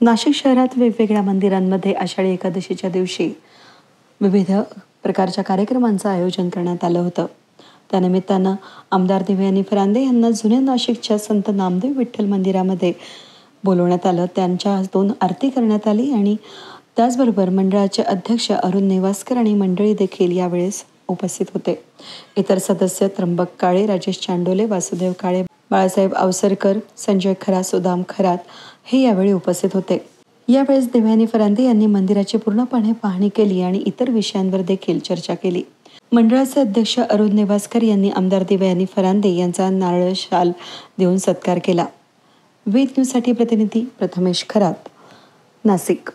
नाशिक शहरात वेगवेगळ्या मंदिरांमध्ये आषाढी एकादशीच्या दिवशी विविध प्रकारच्या कार्यक्रमांचं आयोजन करण्यात आलं होतं. त्यानिमित्तानं आमदार देवयानी फरांदे यांना जुन्या नाशिकच्या संत नामदेव विठ्ठल मंदिरामध्ये बोलवण्यात आलं. त्यांच्या हस्ते आरती करण्यात आली आणि त्याचबरोबर मंडळाचे अध्यक्ष अरुण नेवासकर आणि मंडळी देखील यावेळेस उपस्थित होते. इतर सदस्य त्र्यंबक काळे, राजेश चांडोले, वासुदेव काळे, बाळासाहेब अवसरकर, संजय खरात, सुदाम खरात हे यावेळी उपस्थित होते. यावेळेस देवयानी फरांदे यांनी मंदिराची पूर्णपणे पाहणी केली आणि इतर विषयांवर देखील चर्चा केली. मंडळाचे अध्यक्ष अरुण नेवासकर यांनी आमदार देवयानी फरांदे यांचा नारळ शाल देऊन सत्कार केला. वेद न्यूजसाठी प्रतिनिधी प्रथमेश खरात, नाशिक.